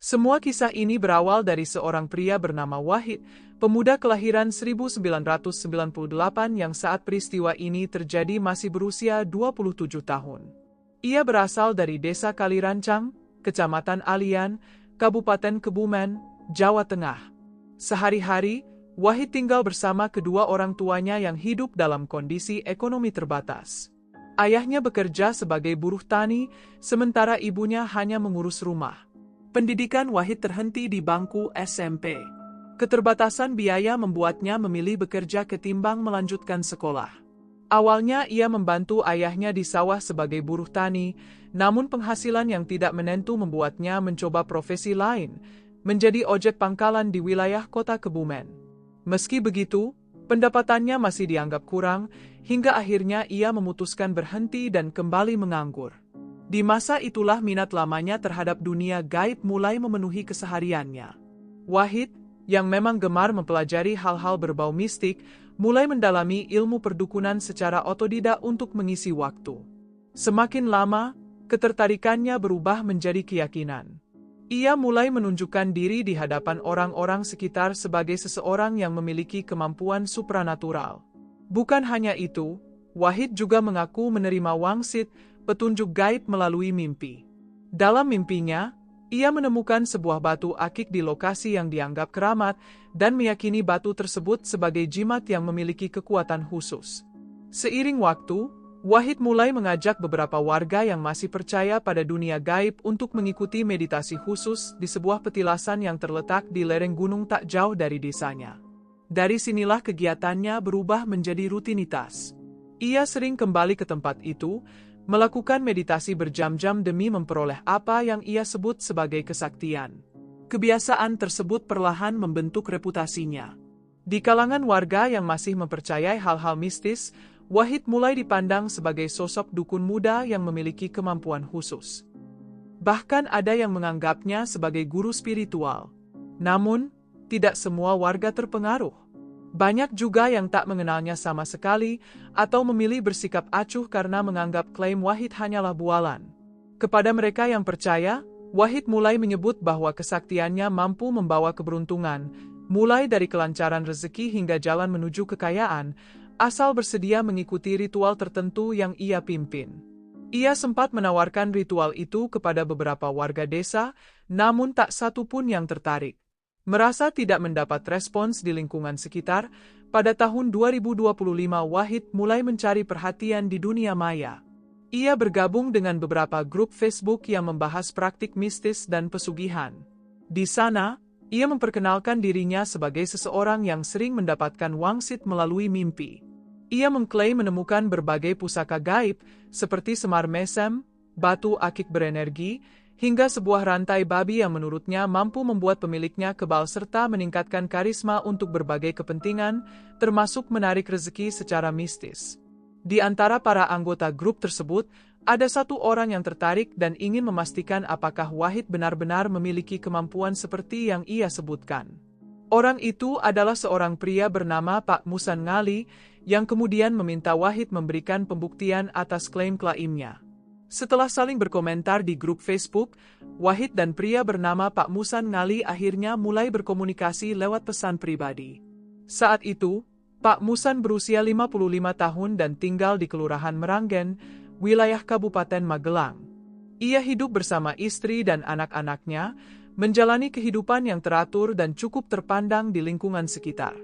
Semua kisah ini berawal dari seorang pria bernama Wahid, pemuda kelahiran 1998 yang saat peristiwa ini terjadi masih berusia 27 tahun. Ia berasal dari Desa Kalirancang, Kecamatan Alian, Kabupaten Kebumen, Jawa Tengah. Sehari-hari, Wahid tinggal bersama kedua orang tuanya yang hidup dalam kondisi ekonomi terbatas. Ayahnya bekerja sebagai buruh tani, sementara ibunya hanya mengurus rumah. Pendidikan Wahid terhenti di bangku SMP. Keterbatasan biaya membuatnya memilih bekerja ketimbang melanjutkan sekolah. Awalnya ia membantu ayahnya di sawah sebagai buruh tani, namun penghasilan yang tidak menentu membuatnya mencoba profesi lain, menjadi ojek pangkalan di wilayah kota Kebumen. Meski begitu, pendapatannya masih dianggap kurang, hingga akhirnya ia memutuskan berhenti dan kembali menganggur. Di masa itulah minat lamanya terhadap dunia gaib mulai memenuhi kesehariannya. Wahid, yang memang gemar mempelajari hal-hal berbau mistik, mulai mendalami ilmu perdukunan secara otodidak untuk mengisi waktu. Semakin lama, ketertarikannya berubah menjadi keyakinan. Ia mulai menunjukkan diri di hadapan orang-orang sekitar sebagai seseorang yang memiliki kemampuan supranatural. Bukan hanya itu, Wahid juga mengaku menerima wangsit, petunjuk gaib melalui mimpi. Dalam mimpinya, ia menemukan sebuah batu akik di lokasi yang dianggap keramat dan meyakini batu tersebut sebagai jimat yang memiliki kekuatan khusus. Seiring waktu, Wahid mulai mengajak beberapa warga yang masih percaya pada dunia gaib untuk mengikuti meditasi khusus di sebuah petilasan yang terletak di lereng gunung tak jauh dari desanya. Dari sinilah kegiatannya berubah menjadi rutinitas. Ia sering kembali ke tempat itu, melakukan meditasi berjam-jam demi memperoleh apa yang ia sebut sebagai kesaktian. Kebiasaan tersebut perlahan membentuk reputasinya. Di kalangan warga yang masih mempercayai hal-hal mistis, Wahid mulai dipandang sebagai sosok dukun muda yang memiliki kemampuan khusus. Bahkan ada yang menganggapnya sebagai guru spiritual. Namun, tidak semua warga terpengaruh. Banyak juga yang tak mengenalnya sama sekali, atau memilih bersikap acuh karena menganggap klaim Wahid hanyalah bualan. Kepada mereka yang percaya, Wahid mulai menyebut bahwa kesaktiannya mampu membawa keberuntungan, mulai dari kelancaran rezeki hingga jalan menuju kekayaan, asal bersedia mengikuti ritual tertentu yang ia pimpin. Ia sempat menawarkan ritual itu kepada beberapa warga desa, namun tak satu pun yang tertarik. Merasa tidak mendapat respons di lingkungan sekitar, pada tahun 2025 Wahid mulai mencari perhatian di dunia maya. Ia bergabung dengan beberapa grup Facebook yang membahas praktik mistis dan pesugihan. Di sana, ia memperkenalkan dirinya sebagai seseorang yang sering mendapatkan wangsit melalui mimpi. Ia mengklaim menemukan berbagai pusaka gaib, seperti semar mesem, batu akik berenergi, hingga sebuah rantai babi yang menurutnya mampu membuat pemiliknya kebal serta meningkatkan karisma untuk berbagai kepentingan, termasuk menarik rezeki secara mistis. Di antara para anggota grup tersebut, ada satu orang yang tertarik dan ingin memastikan apakah Wahid benar-benar memiliki kemampuan seperti yang ia sebutkan. Orang itu adalah seorang pria bernama Pak Musan Ngali, yang kemudian meminta Wahid memberikan pembuktian atas klaim-klaimnya. Setelah saling berkomentar di grup Facebook, Wahid dan pria bernama Pak Musan Ngali akhirnya mulai berkomunikasi lewat pesan pribadi. Saat itu, Pak Musan berusia 55 tahun dan tinggal di Kelurahan Meranggen, wilayah Kabupaten Magelang. Ia hidup bersama istri dan anak-anaknya, menjalani kehidupan yang teratur dan cukup terpandang di lingkungan sekitar.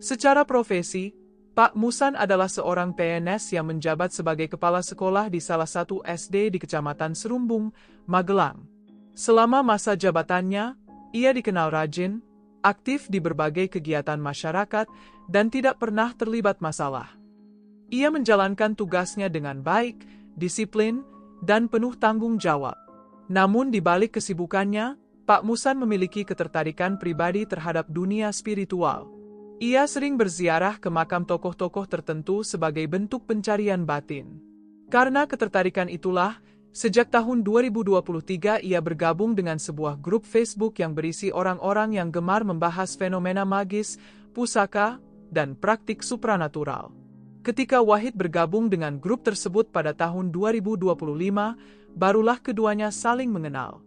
Secara profesi, Pak Musan adalah seorang PNS yang menjabat sebagai kepala sekolah di salah satu SD di Kecamatan Serumbung, Magelang. Selama masa jabatannya, ia dikenal rajin, aktif di berbagai kegiatan masyarakat, dan tidak pernah terlibat masalah. Ia menjalankan tugasnya dengan baik, disiplin, dan penuh tanggung jawab. Namun di balik kesibukannya, Pak Musan memiliki ketertarikan pribadi terhadap dunia spiritual. Ia sering berziarah ke makam tokoh-tokoh tertentu sebagai bentuk pencarian batin. Karena ketertarikan itulah, sejak tahun 2023 ia bergabung dengan sebuah grup Facebook yang berisi orang-orang yang gemar membahas fenomena magis, pusaka, dan praktik supranatural. Ketika Wahid bergabung dengan grup tersebut pada tahun 2025, barulah keduanya saling mengenal.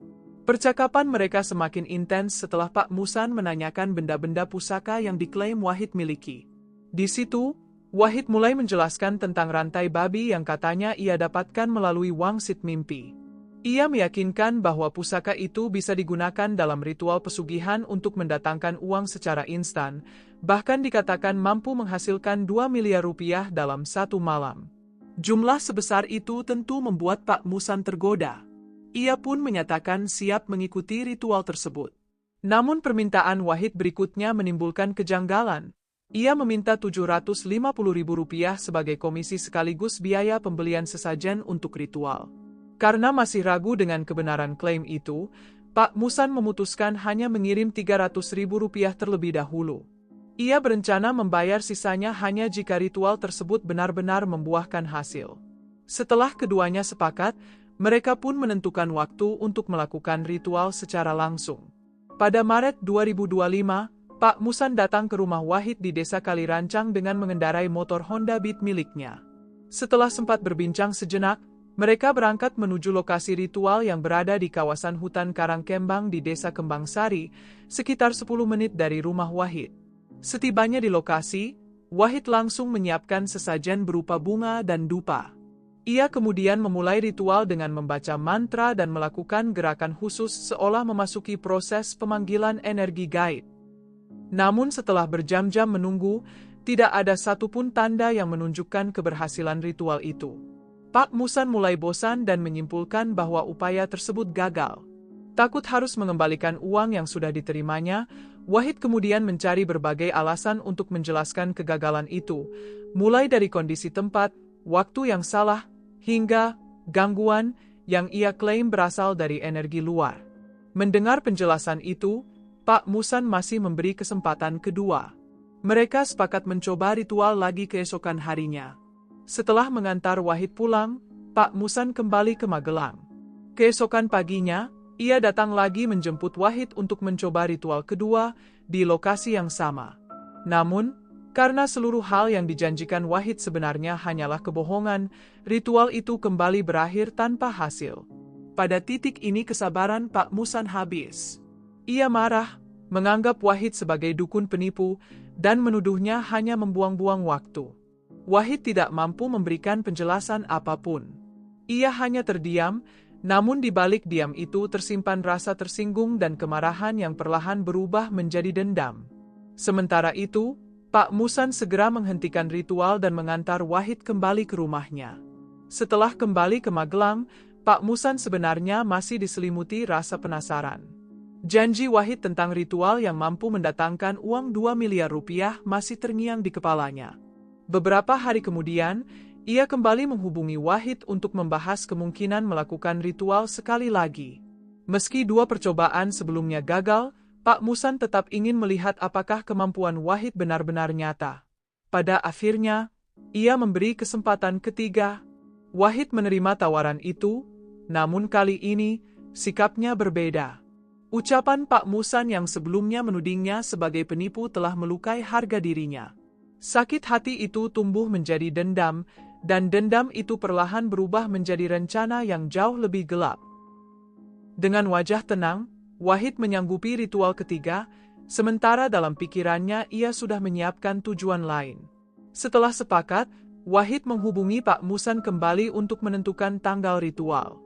Percakapan mereka semakin intens setelah Pak Musan menanyakan benda-benda pusaka yang diklaim Wahid miliki. Di situ, Wahid mulai menjelaskan tentang rantai babi yang katanya ia dapatkan melalui wangsit mimpi. Ia meyakinkan bahwa pusaka itu bisa digunakan dalam ritual pesugihan untuk mendatangkan uang secara instan, bahkan dikatakan mampu menghasilkan 2 miliar rupiah dalam satu malam. Jumlah sebesar itu tentu membuat Pak Musan tergoda. Ia pun menyatakan siap mengikuti ritual tersebut. Namun permintaan Wahid berikutnya menimbulkan kejanggalan. Ia meminta Rp750.000 sebagai komisi sekaligus biaya pembelian sesajen untuk ritual. Karena masih ragu dengan kebenaran klaim itu, Pak Musan memutuskan hanya mengirim Rp300.000 terlebih dahulu. Ia berencana membayar sisanya hanya jika ritual tersebut benar-benar membuahkan hasil. Setelah keduanya sepakat, mereka pun menentukan waktu untuk melakukan ritual secara langsung. Pada Maret 2025, Pak Musan datang ke rumah Wahid di Desa Kalirancang dengan mengendarai motor Honda Beat miliknya. Setelah sempat berbincang sejenak, mereka berangkat menuju lokasi ritual yang berada di kawasan hutan Karangkembang di Desa Kembangsari, sekitar 10 menit dari rumah Wahid. Setibanya di lokasi, Wahid langsung menyiapkan sesajen berupa bunga dan dupa. Ia kemudian memulai ritual dengan membaca mantra dan melakukan gerakan khusus seolah memasuki proses pemanggilan energi gaib. Namun setelah berjam-jam menunggu, tidak ada satupun tanda yang menunjukkan keberhasilan ritual itu. Pak Musan mulai bosan dan menyimpulkan bahwa upaya tersebut gagal. Takut harus mengembalikan uang yang sudah diterimanya, Wahid kemudian mencari berbagai alasan untuk menjelaskan kegagalan itu, mulai dari kondisi tempat, waktu yang salah, hingga gangguan yang ia klaim berasal dari energi luar. Mendengar penjelasan itu, Pak Musan masih memberi kesempatan kedua. Mereka sepakat mencoba ritual lagi keesokan harinya. Setelah mengantar Wahid pulang, Pak Musan kembali ke Magelang. Keesokan paginya, ia datang lagi menjemput Wahid untuk mencoba ritual kedua di lokasi yang sama. Namun, karena seluruh hal yang dijanjikan Wahid sebenarnya hanyalah kebohongan, ritual itu kembali berakhir tanpa hasil. Pada titik ini kesabaran Pak Musan habis. Ia marah, menganggap Wahid sebagai dukun penipu, dan menuduhnya hanya membuang-buang waktu. Wahid tidak mampu memberikan penjelasan apapun. Ia hanya terdiam, namun di balik diam itu tersimpan rasa tersinggung dan kemarahan yang perlahan berubah menjadi dendam. Sementara itu, Pak Musan segera menghentikan ritual dan mengantar Wahid kembali ke rumahnya. Setelah kembali ke Magelang, Pak Musan sebenarnya masih diselimuti rasa penasaran. Janji Wahid tentang ritual yang mampu mendatangkan uang 2 miliar rupiah masih terngiang di kepalanya. Beberapa hari kemudian, ia kembali menghubungi Wahid untuk membahas kemungkinan melakukan ritual sekali lagi. Meski dua percobaan sebelumnya gagal, Pak Musan tetap ingin melihat apakah kemampuan Wahid benar-benar nyata. Pada akhirnya, ia memberi kesempatan ketiga. Wahid menerima tawaran itu, namun kali ini, sikapnya berbeda. Ucapan Pak Musan yang sebelumnya menudingnya sebagai penipu telah melukai harga dirinya. Sakit hati itu tumbuh menjadi dendam, dan dendam itu perlahan berubah menjadi rencana yang jauh lebih gelap. Dengan wajah tenang, Wahid menyanggupi ritual ketiga, sementara dalam pikirannya ia sudah menyiapkan tujuan lain. Setelah sepakat, Wahid menghubungi Pak Musan kembali untuk menentukan tanggal ritual.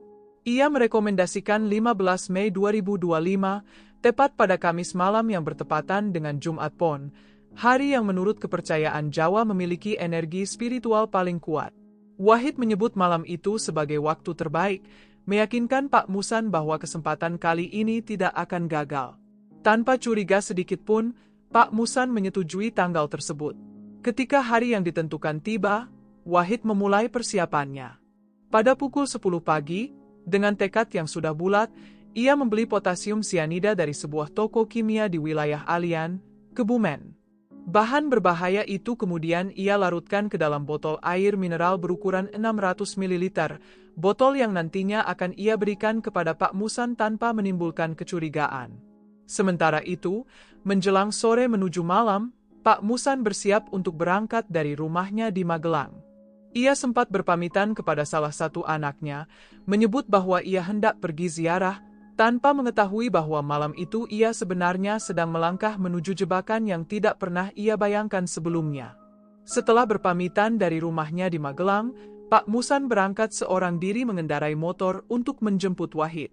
Ia merekomendasikan 15 Mei 2025, tepat pada Kamis malam yang bertepatan dengan Jumat Pon, hari yang menurut kepercayaan Jawa memiliki energi spiritual paling kuat. Wahid menyebut malam itu sebagai waktu terbaik, meyakinkan Pak Musan bahwa kesempatan kali ini tidak akan gagal. Tanpa curiga sedikit pun, Pak Musan menyetujui tanggal tersebut. Ketika hari yang ditentukan tiba, Wahid memulai persiapannya. Pada pukul 10 pagi, dengan tekad yang sudah bulat, ia membeli potasium sianida dari sebuah toko kimia di wilayah Alian, Kebumen. Bahan berbahaya itu kemudian ia larutkan ke dalam botol air mineral berukuran 600 ml, botol yang nantinya akan ia berikan kepada Pak Musan tanpa menimbulkan kecurigaan. Sementara itu, menjelang sore menuju malam, Pak Musan bersiap untuk berangkat dari rumahnya di Magelang. Ia sempat berpamitan kepada salah satu anaknya, menyebut bahwa ia hendak pergi ziarah, tanpa mengetahui bahwa malam itu ia sebenarnya sedang melangkah menuju jebakan yang tidak pernah ia bayangkan sebelumnya. Setelah berpamitan dari rumahnya di Magelang, Pak Musan berangkat seorang diri mengendarai motor untuk menjemput Wahid.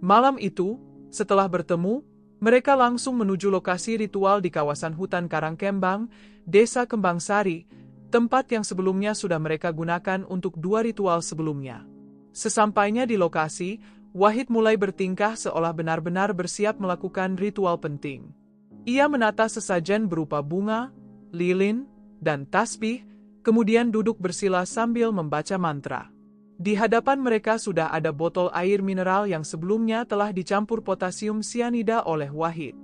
Malam itu, setelah bertemu, mereka langsung menuju lokasi ritual di kawasan hutan Karangkembang, Desa Kembang Sari, tempat yang sebelumnya sudah mereka gunakan untuk 2 ritual sebelumnya. Sesampainya di lokasi, Wahid mulai bertingkah seolah benar-benar bersiap melakukan ritual penting. Ia menata sesajen berupa bunga, lilin, dan tasbih, kemudian duduk bersila sambil membaca mantra. Di hadapan mereka sudah ada botol air mineral yang sebelumnya telah dicampur potasium sianida oleh Wahid.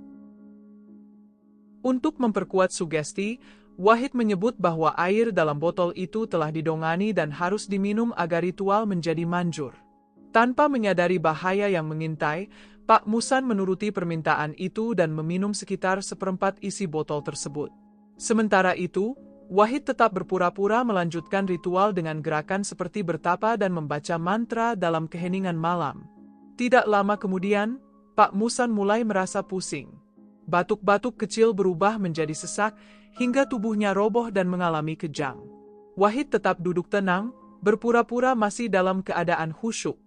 Untuk memperkuat sugesti, Wahid menyebut bahwa air dalam botol itu telah didongani dan harus diminum agar ritual menjadi manjur. Tanpa menyadari bahaya yang mengintai, Pak Musan menuruti permintaan itu dan meminum sekitar seperempat isi botol tersebut. Sementara itu, Wahid tetap berpura-pura melanjutkan ritual dengan gerakan seperti bertapa dan membaca mantra dalam keheningan malam. Tidak lama kemudian, Pak Musan mulai merasa pusing. Batuk-batuk kecil berubah menjadi sesak, hingga tubuhnya roboh dan mengalami kejang. Wahid tetap duduk tenang, berpura-pura masih dalam keadaan khusyuk.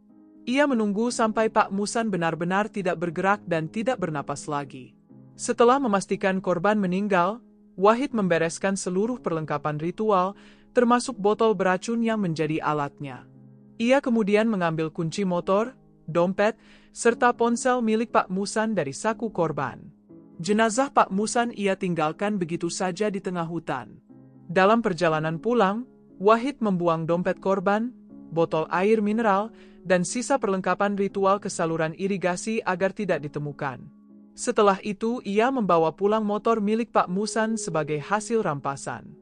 Ia menunggu sampai Pak Musan benar-benar tidak bergerak dan tidak bernapas lagi. Setelah memastikan korban meninggal, Wahid membereskan seluruh perlengkapan ritual, termasuk botol beracun yang menjadi alatnya. Ia kemudian mengambil kunci motor, dompet, serta ponsel milik Pak Musan dari saku korban. Jenazah Pak Musan ia tinggalkan begitu saja di tengah hutan. Dalam perjalanan pulang, Wahid membuang dompet korban, botol air mineral, dan sisa perlengkapan ritual ke saluran irigasi agar tidak ditemukan. Setelah itu ia membawa pulang motor milik Pak Musan sebagai hasil rampasan.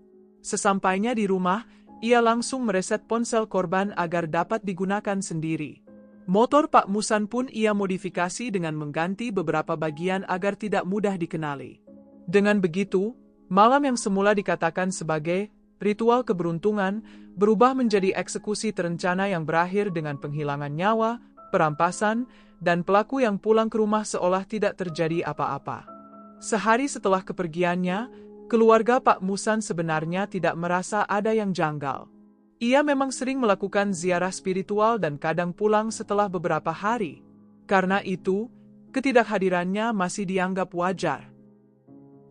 Sesampainya di rumah, ia langsung mereset ponsel korban agar dapat digunakan sendiri. Motor Pak Musan pun ia modifikasi dengan mengganti beberapa bagian agar tidak mudah dikenali. Dengan begitu, malam yang semula dikatakan sebagai ritual keberuntungan berubah menjadi eksekusi terencana yang berakhir dengan penghilangan nyawa, perampasan, dan pelaku yang pulang ke rumah seolah tidak terjadi apa-apa. Sehari setelah kepergiannya, keluarga Pak Musan sebenarnya tidak merasa ada yang janggal. Ia memang sering melakukan ziarah spiritual dan kadang pulang setelah beberapa hari. Karena itu, ketidakhadirannya masih dianggap wajar.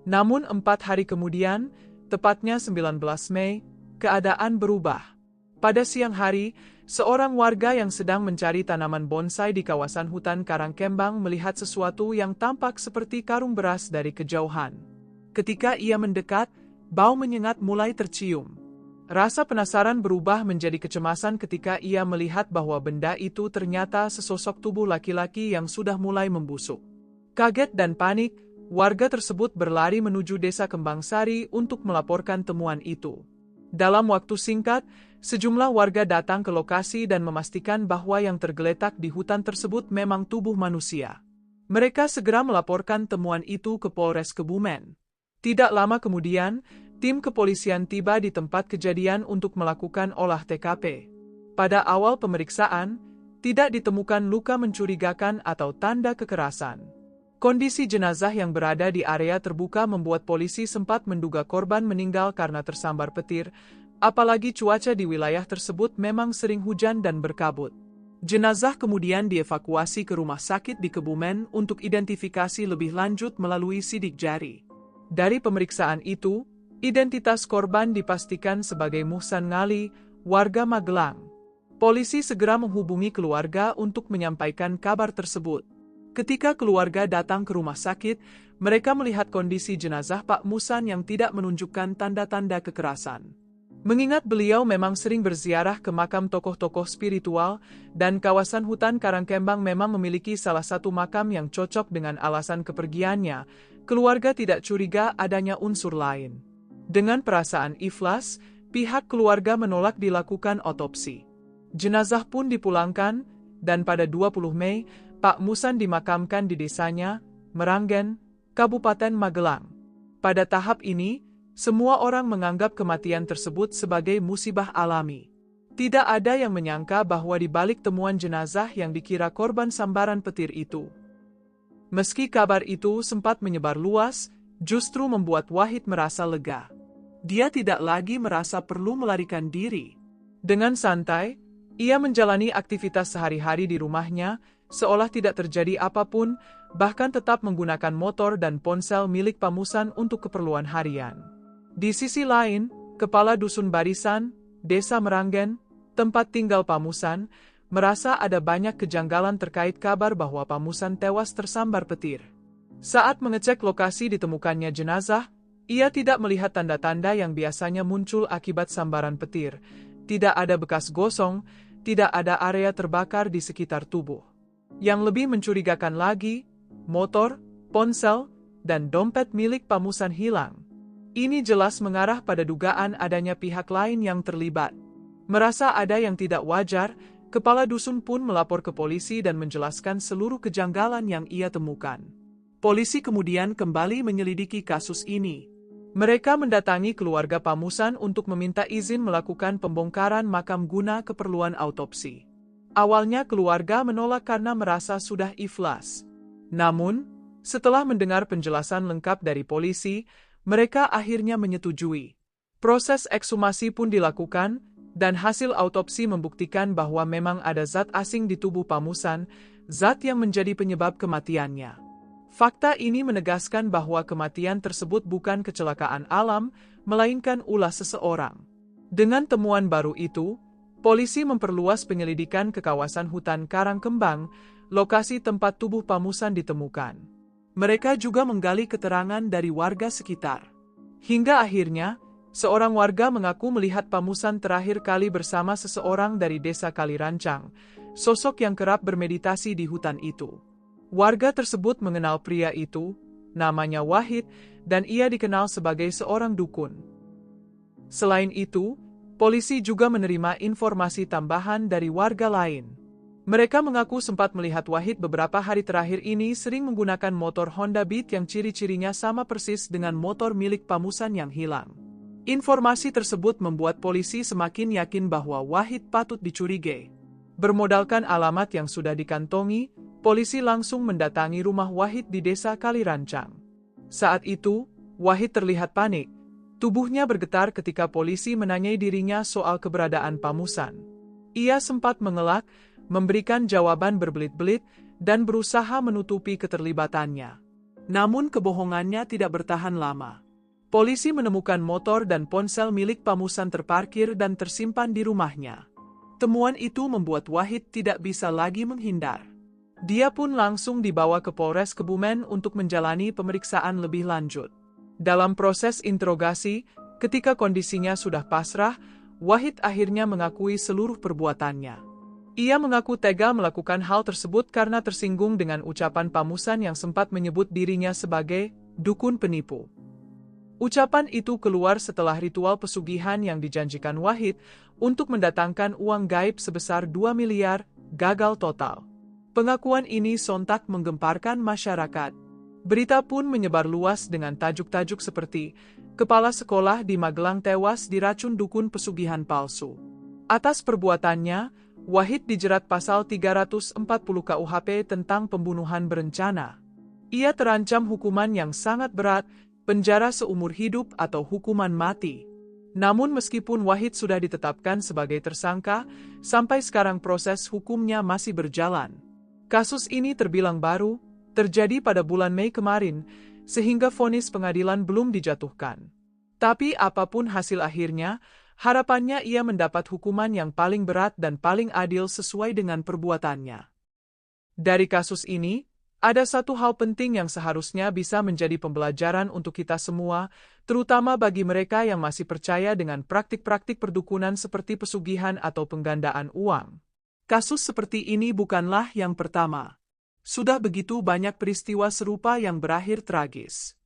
Namun 4 hari kemudian, tepatnya 19 Mei, keadaan berubah. Pada siang hari, seorang warga yang sedang mencari tanaman bonsai di kawasan hutan Karangkembang melihat sesuatu yang tampak seperti karung beras dari kejauhan. Ketika ia mendekat, bau menyengat mulai tercium. Rasa penasaran berubah menjadi kecemasan ketika ia melihat bahwa benda itu ternyata sesosok tubuh laki-laki yang sudah mulai membusuk. Kaget dan panik, warga tersebut berlari menuju Desa Kembang Sari untuk melaporkan temuan itu. Dalam waktu singkat, sejumlah warga datang ke lokasi dan memastikan bahwa yang tergeletak di hutan tersebut memang tubuh manusia. Mereka segera melaporkan temuan itu ke Polres Kebumen. Tidak lama kemudian, tim kepolisian tiba di tempat kejadian untuk melakukan olah TKP. Pada awal pemeriksaan, tidak ditemukan luka mencurigakan atau tanda kekerasan. Kondisi jenazah yang berada di area terbuka membuat polisi sempat menduga korban meninggal karena tersambar petir, apalagi cuaca di wilayah tersebut memang sering hujan dan berkabut. Jenazah kemudian dievakuasi ke rumah sakit di Kebumen untuk identifikasi lebih lanjut melalui sidik jari. Dari pemeriksaan itu, identitas korban dipastikan sebagai Muhsan Ngali, warga Magelang. Polisi segera menghubungi keluarga untuk menyampaikan kabar tersebut. Ketika keluarga datang ke rumah sakit, mereka melihat kondisi jenazah Pak Musan yang tidak menunjukkan tanda-tanda kekerasan. Mengingat beliau memang sering berziarah ke makam tokoh-tokoh spiritual, dan kawasan hutan Karangkembang memang memiliki salah satu makam yang cocok dengan alasan kepergiannya, keluarga tidak curiga adanya unsur lain. Dengan perasaan ikhlas, pihak keluarga menolak dilakukan otopsi. Jenazah pun dipulangkan, dan pada 20 Mei, Pak Musan dimakamkan di desanya, Meranggen, Kabupaten Magelang. Pada tahap ini, semua orang menganggap kematian tersebut sebagai musibah alami. Tidak ada yang menyangka bahwa di balik temuan jenazah yang dikira korban sambaran petir itu. Meski kabar itu sempat menyebar luas, justru membuat Wahid merasa lega. Dia tidak lagi merasa perlu melarikan diri. Dengan santai, ia menjalani aktivitas sehari-hari di rumahnya, seolah tidak terjadi apapun, bahkan tetap menggunakan motor dan ponsel milik Pamusan untuk keperluan harian. Di sisi lain, Kepala Dusun Barisan, Desa Meranggen, tempat tinggal Pamusan, merasa ada banyak kejanggalan terkait kabar bahwa Pamusan tewas tersambar petir. Saat mengecek lokasi ditemukannya jenazah, ia tidak melihat tanda-tanda yang biasanya muncul akibat sambaran petir. Tidak ada bekas gosong, tidak ada area terbakar di sekitar tubuh. Yang lebih mencurigakan lagi, motor, ponsel, dan dompet milik Pamusan hilang. Ini jelas mengarah pada dugaan adanya pihak lain yang terlibat. Merasa ada yang tidak wajar, kepala dusun pun melapor ke polisi dan menjelaskan seluruh kejanggalan yang ia temukan. Polisi kemudian kembali menyelidiki kasus ini. Mereka mendatangi keluarga Pamusan untuk meminta izin melakukan pembongkaran makam guna keperluan autopsi. Awalnya keluarga menolak karena merasa sudah ikhlas. Namun, setelah mendengar penjelasan lengkap dari polisi, mereka akhirnya menyetujui. Proses ekshumasi pun dilakukan, dan hasil autopsi membuktikan bahwa memang ada zat asing di tubuh Pamusan, zat yang menjadi penyebab kematiannya. Fakta ini menegaskan bahwa kematian tersebut bukan kecelakaan alam, melainkan ulah seseorang. Dengan temuan baru itu, polisi memperluas penyelidikan ke kawasan hutan Karangkembang, lokasi tempat tubuh Pamusan ditemukan. Mereka juga menggali keterangan dari warga sekitar. Hingga akhirnya, seorang warga mengaku melihat Pamusan terakhir kali bersama seseorang dari desa Kalirancang, sosok yang kerap bermeditasi di hutan itu. Warga tersebut mengenal pria itu, namanya Wahid, dan ia dikenal sebagai seorang dukun. Selain itu, polisi juga menerima informasi tambahan dari warga lain. Mereka mengaku sempat melihat Wahid beberapa hari terakhir ini sering menggunakan motor Honda Beat yang ciri-cirinya sama persis dengan motor milik Pamusan yang hilang. Informasi tersebut membuat polisi semakin yakin bahwa Wahid patut dicurigai. Bermodalkan alamat yang sudah dikantongi, polisi langsung mendatangi rumah Wahid di desa Kalirancang. Saat itu, Wahid terlihat panik. Tubuhnya bergetar ketika polisi menanyai dirinya soal keberadaan Pamusan. Ia sempat mengelak, memberikan jawaban berbelit-belit, dan berusaha menutupi keterlibatannya. Namun kebohongannya tidak bertahan lama. Polisi menemukan motor dan ponsel milik Pamusan terparkir dan tersimpan di rumahnya. Temuan itu membuat Wahid tidak bisa lagi menghindar. Dia pun langsung dibawa ke Polres Kebumen untuk menjalani pemeriksaan lebih lanjut. Dalam proses interogasi, ketika kondisinya sudah pasrah, Wahid akhirnya mengakui seluruh perbuatannya. Ia mengaku tega melakukan hal tersebut karena tersinggung dengan ucapan Pamusan yang sempat menyebut dirinya sebagai dukun penipu. Ucapan itu keluar setelah ritual pesugihan yang dijanjikan Wahid untuk mendatangkan uang gaib sebesar 2 miliar gagal total. Pengakuan ini sontak menggemparkan masyarakat. Berita pun menyebar luas dengan tajuk-tajuk seperti kepala sekolah di Magelang tewas diracun dukun pesugihan palsu. Atas perbuatannya, Wahid dijerat pasal 340 KUHP tentang pembunuhan berencana. Ia terancam hukuman yang sangat berat, penjara seumur hidup atau hukuman mati. Namun meskipun Wahid sudah ditetapkan sebagai tersangka, sampai sekarang proses hukumnya masih berjalan. Kasus ini terbilang baru, terjadi pada bulan Mei kemarin, sehingga vonis pengadilan belum dijatuhkan. Tapi apapun hasil akhirnya, harapannya ia mendapat hukuman yang paling berat dan paling adil sesuai dengan perbuatannya. Dari kasus ini, ada satu hal penting yang seharusnya bisa menjadi pembelajaran untuk kita semua, terutama bagi mereka yang masih percaya dengan praktik-praktik perdukunan seperti pesugihan atau penggandaan uang. Kasus seperti ini bukanlah yang pertama. Sudah begitu banyak peristiwa serupa yang berakhir tragis.